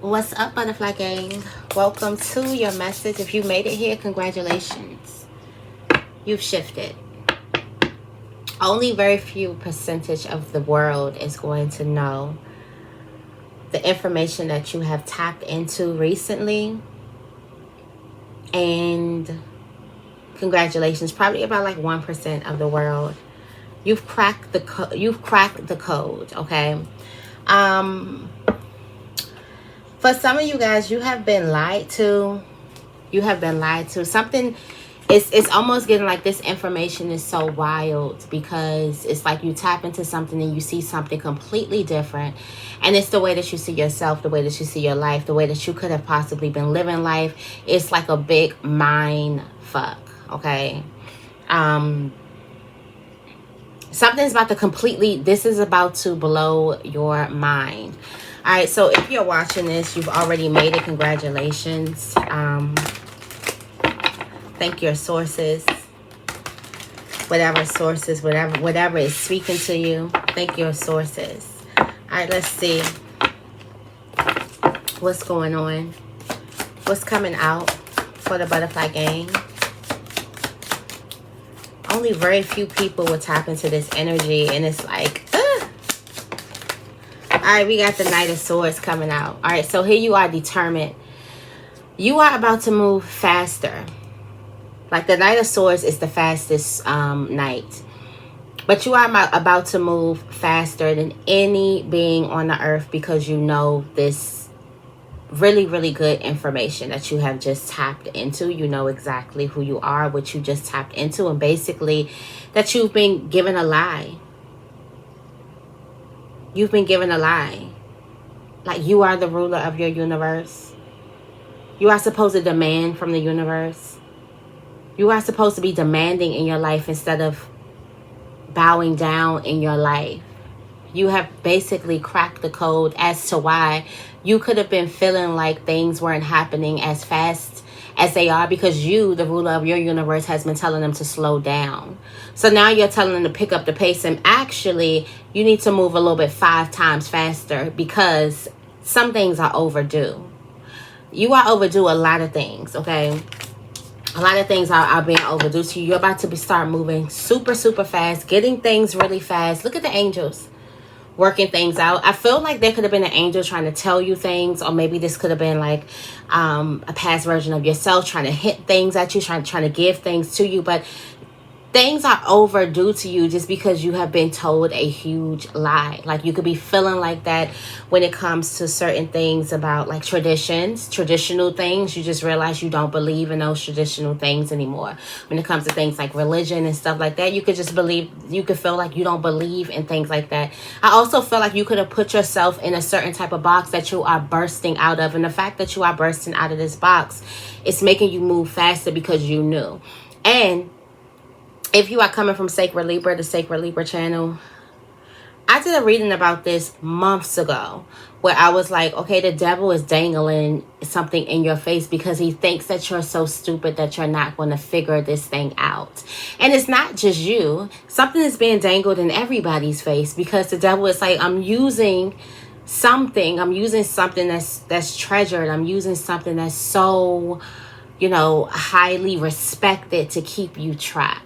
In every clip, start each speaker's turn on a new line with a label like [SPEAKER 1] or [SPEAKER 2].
[SPEAKER 1] What's up, Butterfly Gang? Welcome to your message. If you made it here, congratulations. You've shifted. Only very few percentage of the world is going to know the information that you have tapped into recently. And congratulations, probably about like 1% of the world. You've cracked the code, okay? For some of you guys, you have been lied to. Something, it's almost getting like this information is so wild because it's like you tap into something and you see something completely different. And it's the way that you see yourself, the way that you see your life, the way that you could have possibly been living life. It's like a big mind fuck, okay? Something's about to this is about to blow your mind. All right, so if you're watching this, you've already made it. Congratulations. Thank your sources. Whatever sources, whatever is speaking to you. Thank your sources. All right, let's see. What's going on? What's coming out for the Butterfly Gang? Only very few people will tap into this energy, and it's like, all right, we got the Knight of Swords coming out. All right, so here you are, determined. You are about to move faster. Like the Knight of Swords is the fastest knight. But you are about to move faster than any being on the earth because you know this really, really good information that you have just tapped into. You know exactly who you are, what you just tapped into, and basically that you've been given a lie. You've been given a lie. Like you are the ruler of your universe. You are supposed to demand from the universe. You are supposed to be demanding in your life instead of bowing down in your life. You have basically cracked the code as to why you could have been feeling like things weren't happening as fast as they are because you, the ruler of your universe, has been telling them to slow down. So now you're telling them to pick up the pace, and actually you need to move a little bit 5 times faster because some things are overdue. You are overdue a lot of things, okay? A lot of things are being overdue to you. You're about to start moving super, super fast, getting things really fast. Look at the angels working things out. I feel like there could have been an angel trying to tell you things, or maybe this could have been like a past version of yourself trying to hint things at you, trying to give things to you. But things are overdue to you just because you have been told a huge lie. Like you could be feeling like that when it comes to certain things about like traditional things. You just realize you don't believe in those traditional things anymore. When it comes to things like religion and stuff like that, you could feel like you don't believe in things like that. I also feel like you could have put yourself in a certain type of box that you are bursting out of. And the fact that you are bursting out of this box is making you move faster because you knew. And if you are coming from Sacred Libra, the Sacred Libra channel, I did a reading about this months ago where I was like, okay, the devil is dangling something in your face because he thinks that you're so stupid that you're not going to figure this thing out. And it's not just you. Something is being dangled in everybody's face because the devil is like, I'm using something that's treasured. I'm using something that's so, highly respected to keep you trapped.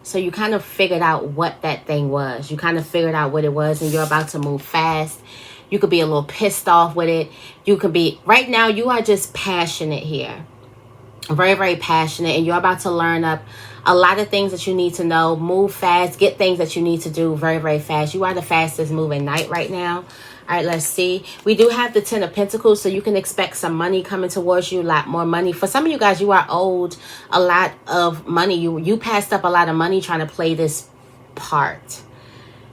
[SPEAKER 1] So you kind of figured out what that thing was. You kind of figured out what it was, and you're about to move fast. You could be a little pissed off with it. You could be, right now, you are just passionate here. Very, very passionate, and you're about to learn up a lot of things that you need to know. Move fast, get things that you need to do very, very fast. You are the fastest moving knight right now. All right, let's see. We do have the 10 of Pentacles, so you can expect some money coming towards you, a lot more money. For some of you guys, you are owed a lot of money. You passed up a lot of money trying to play this part.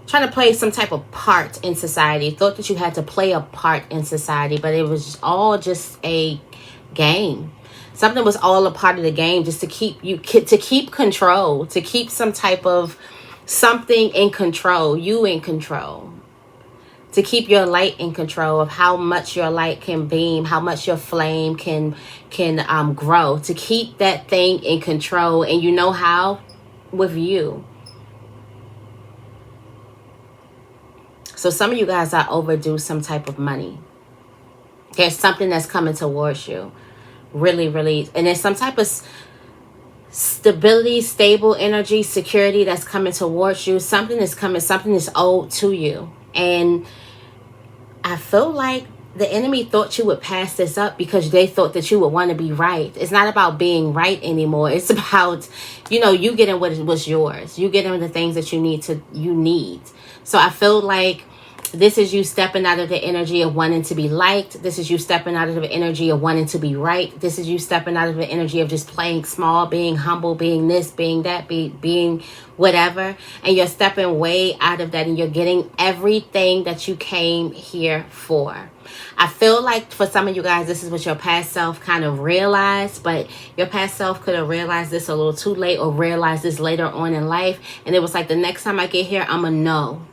[SPEAKER 1] Trying to play some type of part in society. Thought that you had to play a part in society, but it was all just a game. Something was all a part of the game just to keep control, to keep some type of something in control, you in control. To keep your light in control of how much your light can beam, how much your flame can grow. To keep that thing in control, and you know how? With you. So some of you guys are overdue some type of money. There's something that's coming towards you. Really, really. And there's some type of stability, stable energy, security that's coming towards you. Something is coming. Something is owed to you. And I feel like the enemy thought you would pass this up because they thought that you would want to be right. It's not about being right anymore. It's about, you getting what was yours. You getting the things that you need. So I feel like this is you stepping out of the energy of wanting to be liked. This is you stepping out of the energy of wanting to be right. This is you stepping out of the energy of just playing small, being humble, being this, being that, being whatever. And you're stepping way out of that and you're getting everything that you came here for. I feel like for some of you guys, this is what your past self kind of realized, but your past self could have realized this a little too late or realized this later on in life. And it was like, the next time I get here, I'm going to know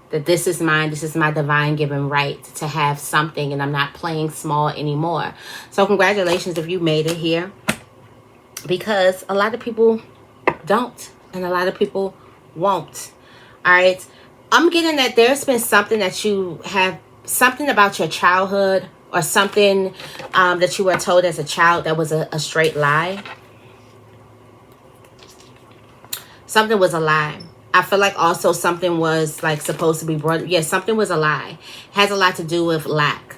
[SPEAKER 1] that this is mine. This is my divine given right to have something, and I'm not playing small anymore. So congratulations if you made it here, because a lot of people don't, and a lot of people won't. All right. I'm getting that there's been something that you have, something about your childhood or something that you were told as a child that was a straight lie. Something was a lie. I feel like also something was like supposed to be brought. Yes, something was a lie. Has a lot to do with lack.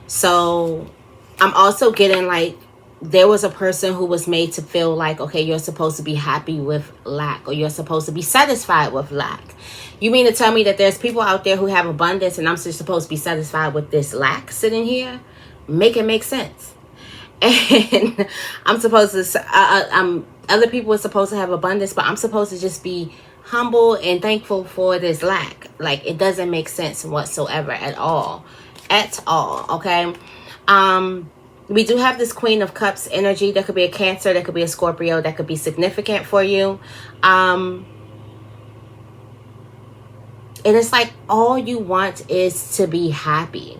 [SPEAKER 1] So I'm also getting like there was a person who was made to feel like, okay, you're supposed to be happy with lack, or you're supposed to be satisfied with lack. You mean to tell me that there's people out there who have abundance and I'm just supposed to be satisfied with this lack sitting here? Make it make sense. And I'm supposed to, other people are supposed to have abundance, but I'm supposed to just be humble and thankful for this lack. Like, it doesn't make sense whatsoever at all. Okay. We do have this Queen of Cups energy. That could be a Cancer, that could be a Scorpio, that could be significant for you. And it's like all you want is to be happy.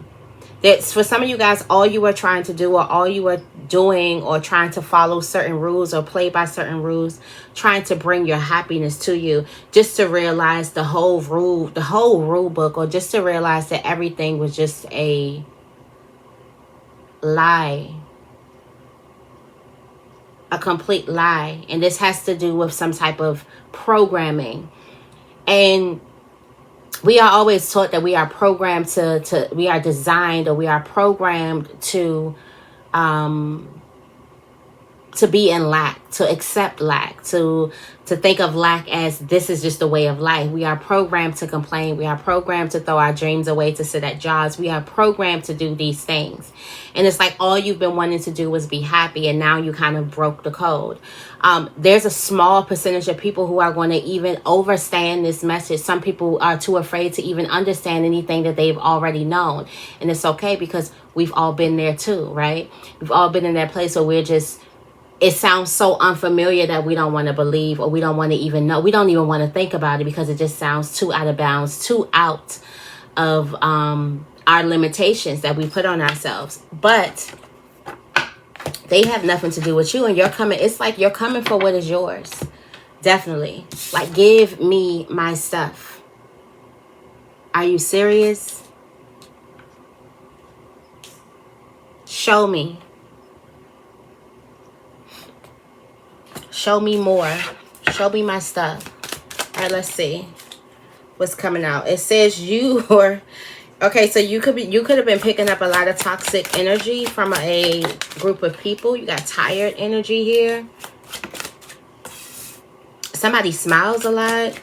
[SPEAKER 1] That's for some of you guys, all you are trying to do, or all you are doing, or trying to follow certain rules or play by certain rules, trying to bring your happiness to you, just to realize the whole rule book, or just to realize that everything was just a lie, a complete lie. And this has to do with some type of programming. And we are always taught that we are programmed we are designed, or we are programmed to be in lack, to accept lack, to think of lack as this is just a way of life. We are programmed to complain. We are programmed to throw our dreams away, to sit at jobs. We are programmed to do these things. And it's like all you've been wanting to do was be happy, and now you kind of broke the code. There's a small percentage of people who are going to even understand this message. Some people are too afraid to even understand anything that they've already known. And it's okay, because we've all been there too, right? We've all been in that place where it sounds so unfamiliar that we don't want to believe, or we don't want to even know. We don't even want to think about it because it just sounds too out of bounds, too out of our limitations that we put on ourselves. But they have nothing to do with you, and you're coming. It's like you're coming for what is yours. Definitely. Like, give me my stuff. Are you serious? Show me. Show me more. Show me my stuff. All right, let's see what's coming out. It says okay, so you could have been picking up a lot of toxic energy from a group of people. You got tired energy here. Somebody smiles a lot.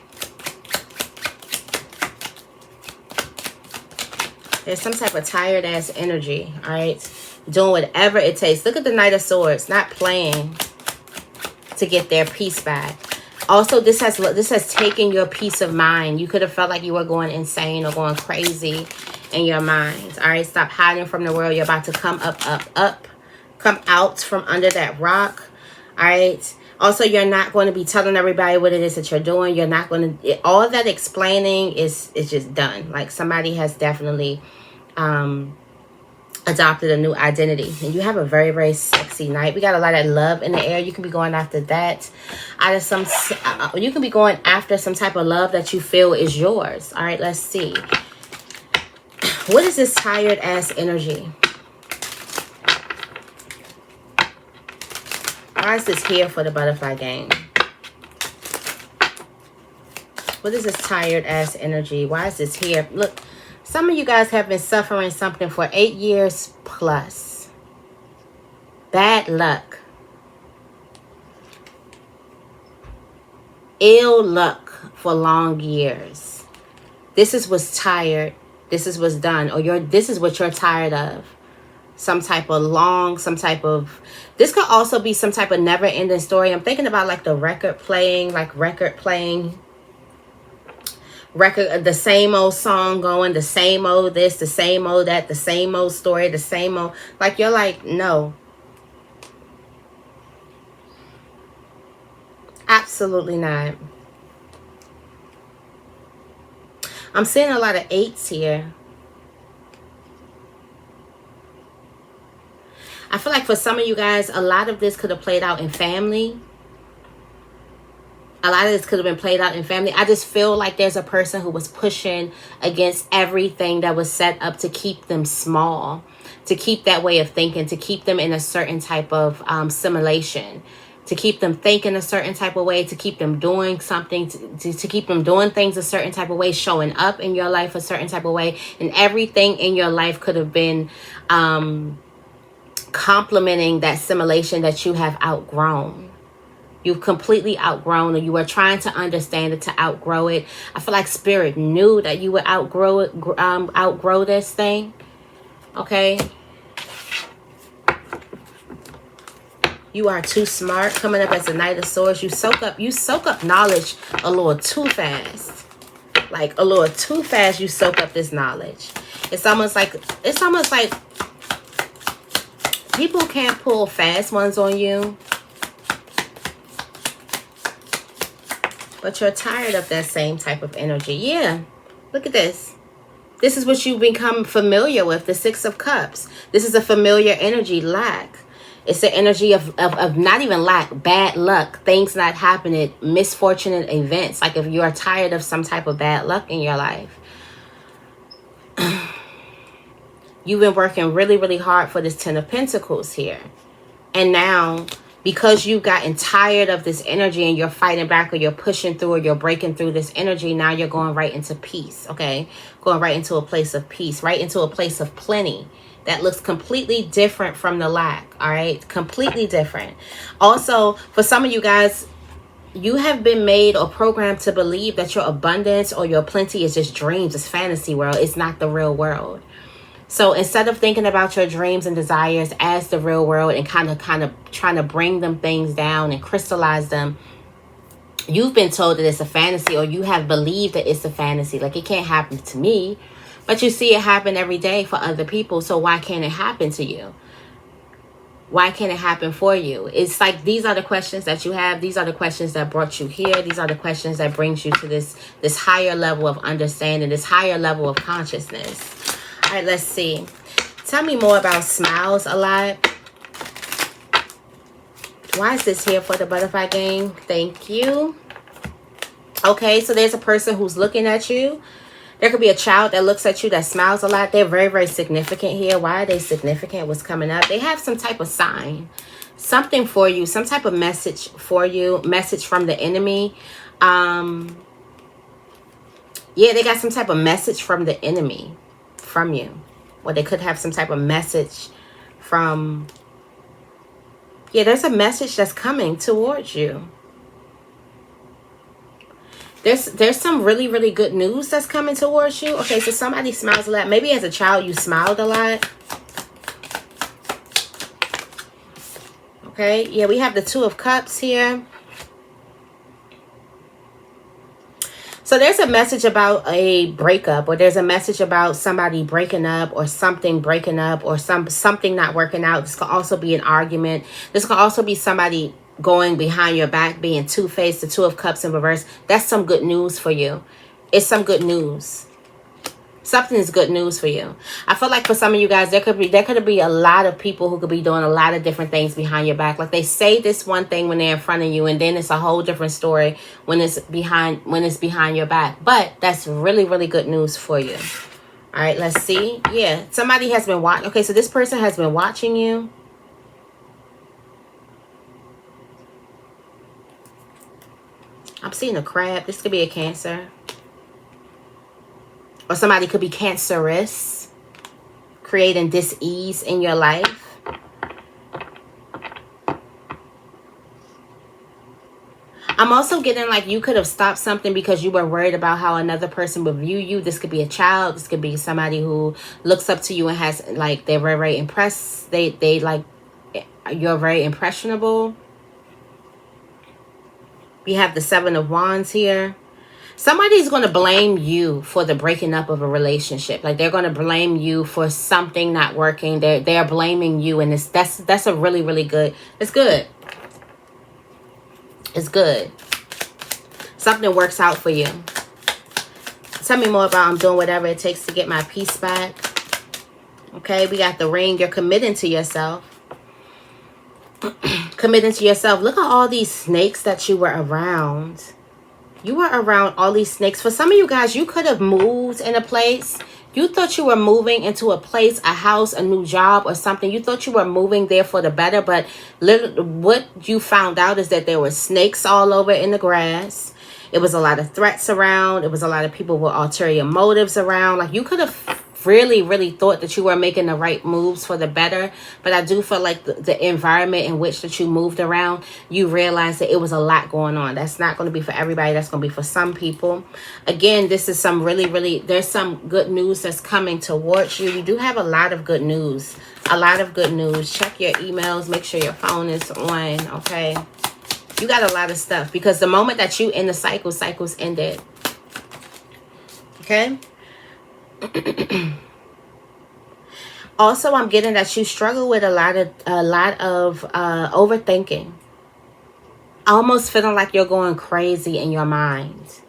[SPEAKER 1] There's some type of tired ass energy. All right, doing whatever it takes. Look at the Knight of Swords, not playing to get their peace back. Also, this has taken your peace of mind. You could have felt like you were going insane or going crazy in your mind. All right, stop hiding from the world. You're about to come up. Come out from under that rock. All right. Also, you're not going to be telling everybody what it is that you're doing. You're not going to, all that explaining is just done. Like, somebody has definitely adopted a new identity, and you have a very, very sexy night. We got a lot of love in the air. You can be going after that. You can be going after some type of love that you feel is yours. All right, let's see. What is this tired ass energy? Why is this here for the butterfly game? What is this tired ass energy? Why is this here? Look, some of you guys have been suffering something for 8 years plus. Bad luck. Ill luck for long years. This is what's tired. This is what's done. Or this is what you're tired of. Some type of this could also be some type of never ending story. I'm thinking about like the record playing, the same old song going, the same old this, the same old that, the same old story, the same old, like you're like, no. Absolutely not. I'm seeing a lot of 8s here. I feel like for some of you guys, a lot of this could have played out in family. A lot of this could have been played out in family. I just feel like there's a person who was pushing against everything that was set up to keep them small, to keep that way of thinking, to keep them in a certain type of simulation, to keep them thinking a certain type of way, to keep them doing something, to keep them doing things a certain type of way, showing up in your life a certain type of way. And everything in your life could have been complementing that simulation that you have outgrown. You've completely outgrown, or you were trying to understand it to outgrow it. I feel like Spirit knew that you would outgrow this thing. Okay. You are too smart. Coming up as the Knight of Swords. You soak up knowledge a little too fast. Like a little too fast you soak up this knowledge. It's almost like people can't pull fast ones on you. But you're tired of that same type of energy. Yeah. Look at this. This is what you've become familiar with. The 6 of Cups. This is a familiar energy. Lack. It's the energy of not even lack. Bad luck. Things not happening. Misfortunate events. Like if you are tired of some type of bad luck in your life. You've been working really, really hard for this 10 of Pentacles here. And now, because you've gotten tired of this energy and you're fighting back, or you're pushing through, or you're breaking through this energy, now you're going right into peace, okay? Going right into a place of peace, right into a place of plenty that looks completely different from the lack, all right? Completely different. Also, for some of you guys, you have been made or programmed to believe that your abundance or your plenty is just dreams. It's fantasy world. It's not the real world. So instead of thinking about your dreams and desires as the real world and kind of trying to bring them things down and crystallize them, you've been told that it's a fantasy, or you have believed that it's a fantasy. Like, it can't happen to me, but you see it happen every day for other people. So why can't it happen to you? Why can't it happen for you? It's like, these are the questions that you have. These are the questions that brought you here. These are the questions that brings you to this higher level of understanding, this higher level of consciousness. All right, let's see. Tell me more about smiles a lot. Why is this here for the butterfly game? Thank you. Okay, so there's a person who's looking at you. There could be a child that looks at you that smiles a lot. They're very, very significant here. Why are they significant? What's coming up? They have some type of sign. Something for you. Some type of message for you. Message from the enemy. Yeah, they got some type of message from the enemy. From you. Or they could have some type of message from... Yeah, there's a message that's coming towards you. There's some really, really good news that's coming towards you. Okay, so somebody smiles a lot. Maybe as a child you smiled a lot. Okay, yeah, we have the 2 of Cups here. So there's a message about a breakup, or there's a message about somebody breaking up, or something breaking up, or something not working out. This could also be an argument. This could also be somebody going behind your back, being two-faced. The 2 of Cups in reverse. That's some good news for you. It's some good news. Something is good news for you. I feel like for some of you guys, there could be a lot of people who could be doing a lot of different things behind your back. Like, they say this one thing when they're in front of you, and then it's a whole different story when it's behind your back. But that's really, really good news for you. All right, let's see. Yeah, somebody has been watching. Okay, so this person has been watching you. I'm seeing a crab. This could be a Cancer. Or somebody could be cancerous, creating dis-ease in your life. I'm also getting like you could have stopped something because you were worried about how another person would view you. This could be a child. This could be somebody who looks up to you and has like, they're very, very impressed. They like, you're very impressionable. We have the 7 of Wands here. Somebody's going to blame you for the breaking up of a relationship. Like they're going to blame you for something not working. They're blaming you, and that's a really, really good. It's good. It's good. Something works out for you. Tell me more about I'm doing whatever it takes to get my peace back. Okay, we got the Ring. You're committing to yourself. Committing to yourself. Look at all these snakes that you were around. You were around all these snakes. For some of you guys, you could have moved in a place. You thought you were moving into a place, a house, a new job or something. You thought you were moving there for the better. But what you found out is that there were snakes all over in the grass. It was a lot of threats around. It was a lot of people with ulterior motives around. Like you could have really, really thought that you were making the right moves for the better. But I do feel like the environment in which that you moved around, you realized that it was a lot going on. That's not going to be for everybody. That's going to be for some people. Again, this is some really, really, there's some good news that's coming towards you. You do have a lot of good news. A lot of good news. Check your emails. Make sure your phone is on. Okay. You got a lot of stuff. Because the moment that you in the cycle's ended. Okay. Also, I'm getting that you struggle with a lot of overthinking. Almost feeling like you're going crazy in your mind.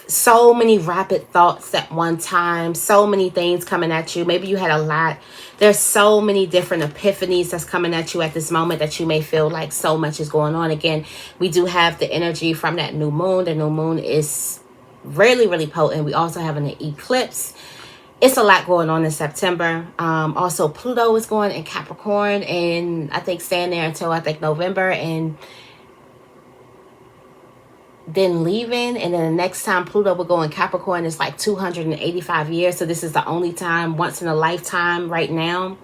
[SPEAKER 1] So many rapid thoughts at one time. So many things coming at you. Maybe you had a lot. There's so many different epiphanies that's coming at you at this moment that you may feel like so much is going on. Again, we do have the energy from that new moon. The new moon is really, really potent. We also have an eclipse. It's a lot going on in September. Also, Pluto is going in Capricorn, and I think staying there until I think November, and then leaving. And then the next time Pluto will go in Capricorn is like 285 years. So this is the only time, once in a lifetime right now.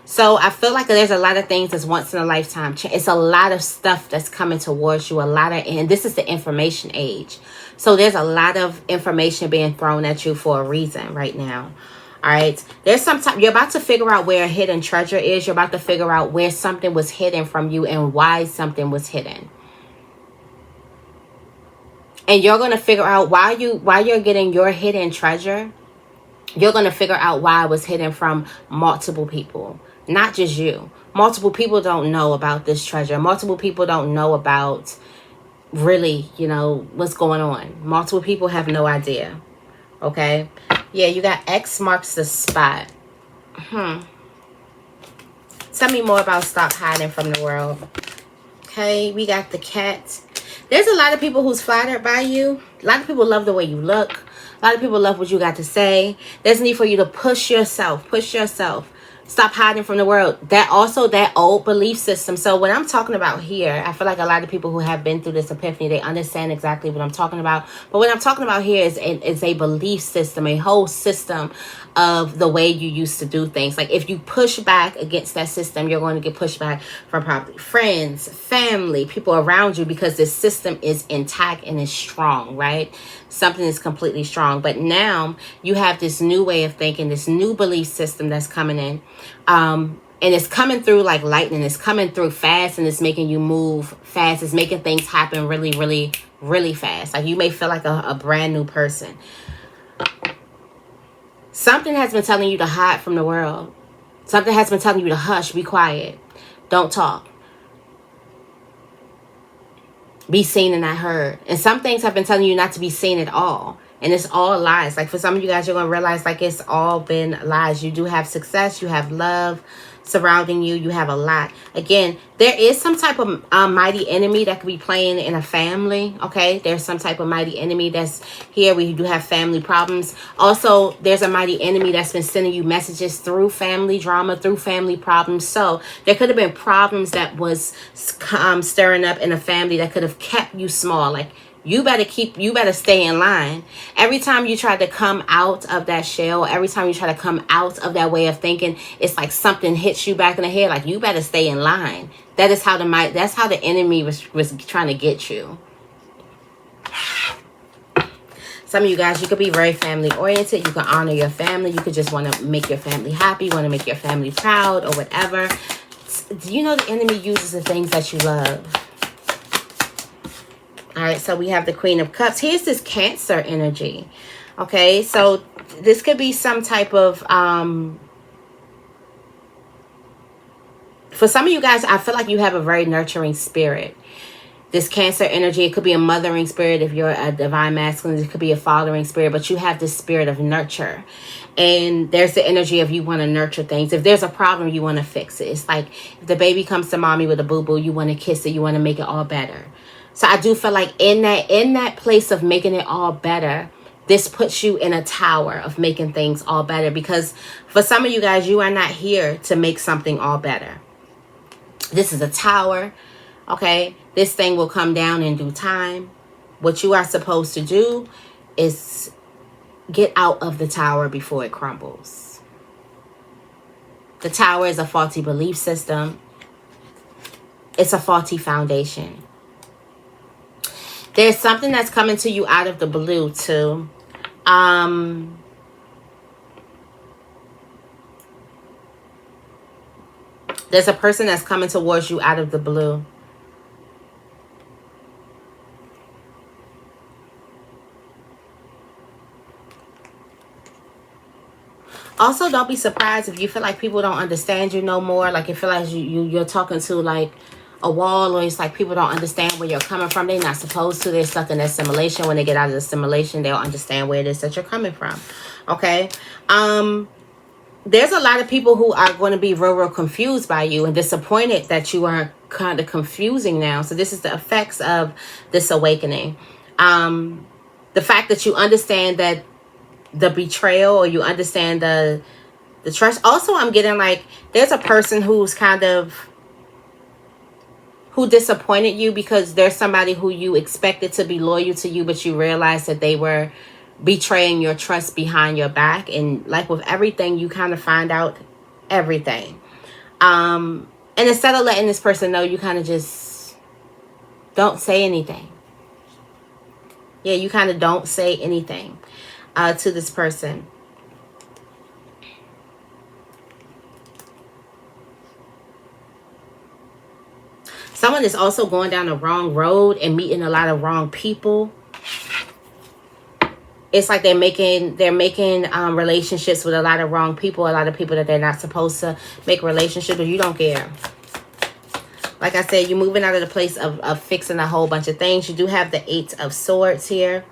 [SPEAKER 1] So I feel like there's a lot of things that's once in a lifetime. It's a lot of stuff that's coming towards you. And this is the information age. So there's a lot of information being thrown at you for a reason right now. All right. There's sometimes you're about to figure out where a hidden treasure is. You're about to figure out where something was hidden from you and why something was hidden. And you're going to figure out while you're getting your hidden treasure, you're going to figure out why it was hidden from multiple people. Not just you. Multiple people don't know about this treasure. Multiple people don't know about really, what's going on. Multiple people have no idea. Okay? Yeah, you got X marks the spot. Tell me more about stop hiding from the world. Okay, we got the cat. There's a lot of people who's flattered by you. A lot of people love the way you look. A lot of people love what you got to say. There's a need for you to push yourself. Push yourself. Stop hiding from the world. That old belief system. So what I'm talking about here, I feel like a lot of people who have been through this epiphany, they understand exactly what I'm talking about. But what I'm talking about here is a belief system, a whole system of the way you used to do things. Like if you push back against that system, you're going to get pushed back from probably friends, family, people around you, because this system is intact and is strong, right? Something is completely strong. But now you have this new way of thinking, this new belief system that's coming in. And it's coming through like lightning. It's coming through fast, and it's making you move fast. It's making things happen really, really, really fast. Like you may feel like a brand new person. Something has been telling you to hide from the world. Something has been telling you to hush, be quiet, don't talk. Be seen and not heard. And some things have been telling you not to be seen at all. And it's all lies. Like for some of you guys, you're going to realize like it's all been lies. You do have success. You have love surrounding you. You have a lot. Again, there is some type of mighty enemy that could be playing in a family. Okay, there's some type of mighty enemy that's here where you do have family problems. Also, there's a mighty enemy that's been sending you messages through family drama, through family problems. So there could have been problems that was stirring up in a family that could have kept you small. Like you better stay in line. Every time you try to come out of that shell, every time you try to come out of that way of thinking, it's like something hits you back in the head. Like you better stay in line. That's how the enemy was trying to get you. Some of you guys, you could be very family oriented. You can honor your family. You could just want to make your family happy, want to make your family proud or whatever. Do you know the enemy uses the things that you love? All right, so we have the Queen of Cups. Here's this Cancer energy. Okay, so this could be some type of, for some of you guys, I feel like you have a very nurturing spirit. This Cancer energy, it could be a mothering spirit if you're a divine masculine. It could be a fathering spirit, but you have this spirit of nurture. And there's the energy of you want to nurture things. If there's a problem, you want to fix it. It's like if the baby comes to mommy with a boo-boo, you want to kiss it. You want to make it all better. So I do feel like in that place of making it all better, this puts you in a tower of making things all better. Because for some of you guys, you are not here to make something all better. This is a tower, okay? This thing will come down in due time. What you are supposed to do is get out of the tower before it crumbles. The tower is a faulty belief system. It's a faulty foundation. There's something that's coming to you out of the blue too. There's a person that's coming towards you out of the blue. Also, don't be surprised if you feel like people don't understand you no more. Like you feel like you're talking to like a wall, or it's like people don't understand where you're coming from. They're not supposed to. They're stuck in assimilation. When they get out of assimilation, they'll understand where it is that you're coming from. Okay. There's a lot of people who are going to be real confused by you and disappointed that you are kind of confusing now. So this is the effects of this awakening. The fact that you understand that the betrayal, or you understand the trust. Also, I'm getting like there's a person who's kind of who disappointed you because there's somebody who you expected to be loyal to you, but you realized that they were betraying your trust behind your back. And like with everything, you kind of find out everything. And instead of letting this person know, you kind of just don't say anything. Yeah, you kind of don't say anything to this person. Someone is also going down the wrong road and meeting a lot of wrong people. It's like they're making relationships with a lot of wrong people, a lot of people that they're not supposed to make relationships with. You don't care. Like I said, you're moving out of the place of fixing a whole bunch of things. You do have the 8 of Swords here.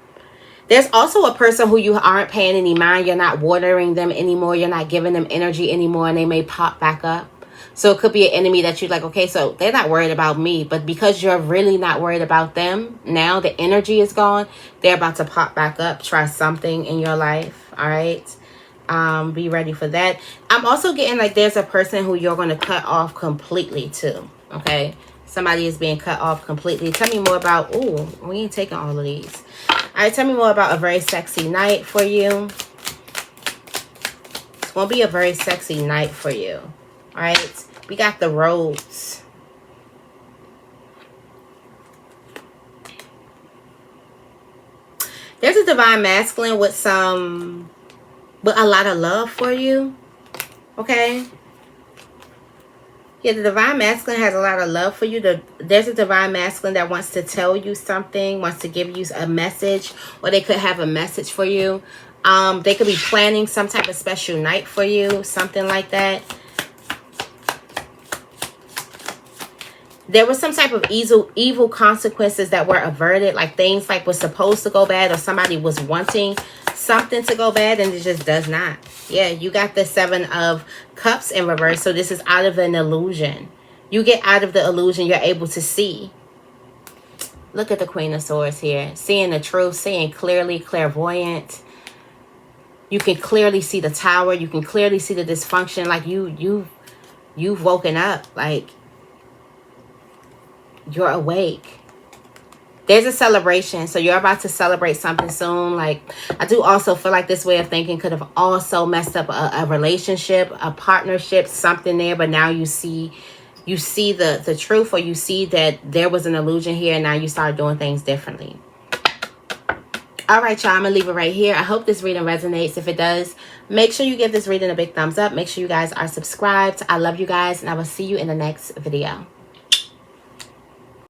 [SPEAKER 1] There's also a person who you aren't paying any mind. You're not watering them anymore. You're not giving them energy anymore, and they may pop back up. So it could be an enemy that you're like, okay, so they're not worried about me. But because you're really not worried about them, now the energy is gone. They're about to pop back up. Try something in your life. All right. Be ready for that. I'm also getting like there's a person who you're going to cut off completely too. Okay. Somebody is being cut off completely. Tell me more about, ooh, we ain't taking all of these. All right. Tell me more about a very sexy night for you. It's going to be a very sexy night for you. All right. We got the Rose. There's a divine masculine with a lot of love for you. Okay. Yeah, the divine masculine has a lot of love for you. There's a divine masculine that wants to tell you something, wants to give you a message, or they could have a message for you. They could be planning some type of special night for you, something like that. there was some type of evil consequences that were averted, like things like was supposed to go bad, or somebody was wanting something to go bad and it just does not. Yeah, you got the 7 of Cups in reverse. So this is out of an illusion. You get out of the illusion, you're able to see. Look at the Queen of Swords here. Seeing the truth, seeing clearly, clairvoyant. You can clearly see the Tower. You can clearly see the dysfunction. Like you've woken up. Like you're awake. There's a celebration. So you're about to celebrate something soon. Like, I do also feel like this way of thinking could have also messed up a relationship, a partnership, something there. But now you see the truth, or you see that there was an illusion here, and now you start doing things differently. All right, y'all, I'm going to leave it right here. I hope this reading resonates. If it does, make sure you give this reading a big thumbs up. Make sure you guys are subscribed. I love you guys, and I will see you in the next video.